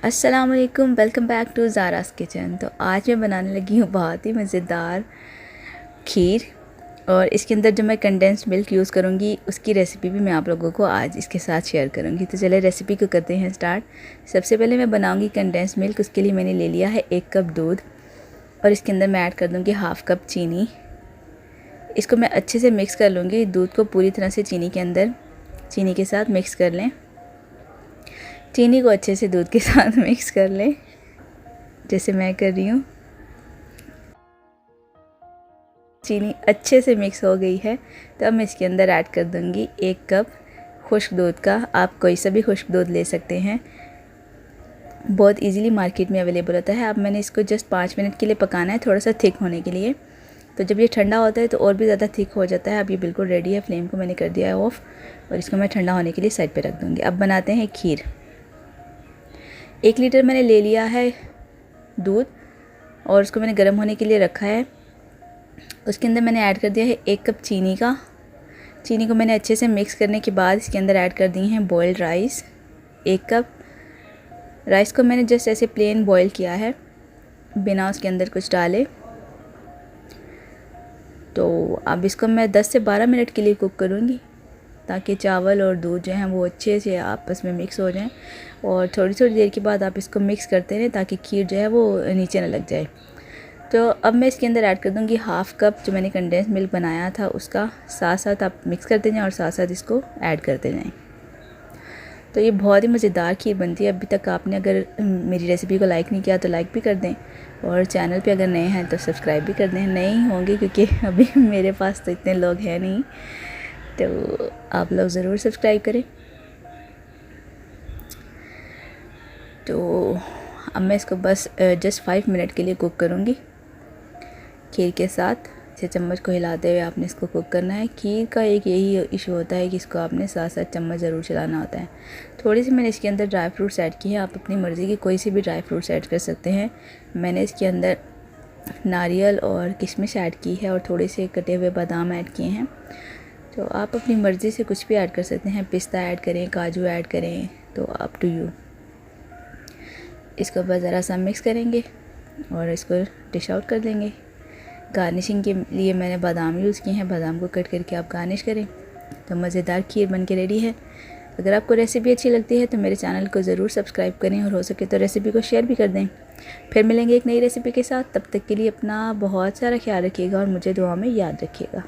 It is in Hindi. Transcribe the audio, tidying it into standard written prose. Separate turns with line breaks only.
अस्सलाम वालेकुम, वेलकम बैक टू ज़ारास किचन। तो आज मैं बनाने लगी हूँ बहुत ही मज़ेदार खीर, और इसके अंदर जो मैं कंडेंस्ड मिल्क यूज़ करूँगी उसकी रेसिपी भी मैं आप लोगों को आज इसके साथ शेयर करूँगी। तो चलिए रेसिपी को करते हैं स्टार्ट। सबसे पहले मैं बनाऊँगी कंडेंस्ड मिल्क। उसके लिए मैंने ले लिया है 1 कप दूध, और इसके अंदर मैं ऐड कर दूँगी हाफ़ कप चीनी। इसको मैं अच्छे से मिक्स कर लूँगी। दूध को पूरी तरह से चीनी के साथ मिक्स कर लें। चीनी को अच्छे से दूध के साथ मिक्स कर लें, जैसे मैं कर रही हूँ। चीनी अच्छे से मिक्स हो गई है, तो अब मैं इसके अंदर ऐड कर दूँगी 1 कप खुश्क दूध का। आप कोई सा भी खुश्क दूध ले सकते हैं, बहुत इजीली मार्केट में अवेलेबल होता है। अब मैंने इसको जस्ट 5 मिनट के लिए पकाना है, थोड़ा सा थिक होने के लिए। तो जब ये ठंडा होता है तो और भी ज़्यादा थिक हो जाता है। अब ये बिल्कुल रेडी है। फ्लेम को मैंने कर दिया है ऑफ़, और इसको मैं ठंडा होने के लिए साइड पर रख दूँगी। अब बनाते हैं खीर। 1 लीटर मैंने ले लिया है दूध, और उसको मैंने गर्म होने के लिए रखा है। उसके अंदर मैंने ऐड कर दिया है 1 कप चीनी का। चीनी को मैंने अच्छे से मिक्स करने के बाद इसके अंदर ऐड कर दी हैं बॉइल्ड राइस 1 कप। राइस को मैंने जस्ट ऐसे प्लेन बॉईल किया है, बिना उसके अंदर कुछ डाले। तो अब इसको मैं 10 से 12 मिनट के लिए कुक करूँगी, ताकि चावल और दूध जो हैं वो अच्छे से आपस में मिक्स हो जाएं। और थोड़ी थोड़ी देर के बाद आप इसको मिक्स करते रहें, ताकि खीर जो है वो नीचे ना लग जाए। तो अब मैं इसके अंदर ऐड कर दूँगी हाफ़ कप जो मैंने कंडेंस मिल्क बनाया था उसका। साथ साथ आप मिक्स करते जाएं और साथ साथ इसको ऐड करते जाएं। तो ये बहुत ही मज़ेदार खीर बनती है। अभी तक आपने अगर मेरी रेसिपी को लाइक नहीं किया तो लाइक भी कर दें, और चैनल पे अगर नए हैं तो सब्सक्राइब भी कर दें। नए ही होंगे क्योंकि अभी मेरे पास तो इतने लोग हैं नहीं, तो आप लोग ज़रूर सब्सक्राइब करें। तो अब मैं इसको बस जस्ट 5 मिनट के लिए कुक करूँगी खीर के साथ। इसे चम्मच को हिलाते हुए आपने इसको कुक करना है। खीर का एक यही इशू होता है कि इसको आपने साथ साथ चम्मच ज़रूर चलाना होता है। थोड़ी सी मैंने इसके अंदर ड्राई फ्रूट्स ऐड किए हैं। आप अपनी मर्ज़ी की कोई सी भी ड्राई फ्रूट्स ऐड कर सकते हैं। मैंने इसके अंदर नारियल और किशमिश ऐड की है, और थोड़े से कटे हुए बादाम ऐड किए हैं। तो आप अपनी मर्ज़ी से कुछ भी ऐड कर सकते हैं। पिस्ता ऐड करें, काजू ऐड करें, तो अप टू यू। इसको बस ज़रा सा मिक्स करेंगे और इसको डिश आउट कर देंगे। गार्निशिंग के लिए मैंने बादाम यूज़ किए हैं। बादाम को कट करके आप गार्निश करें, तो मज़ेदार खीर बन के रेडी है। अगर आपको रेसिपी अच्छी लगती है तो मेरे चैनल को ज़रूर सब्सक्राइब करें, और हो सके तो रेसिपी को शेयर भी कर दें। फिर मिलेंगे एक नई रेसिपी के साथ। तब तक के लिए अपना बहुत सारा ख्याल रखिएगा और मुझे दुआ में याद रखिएगा।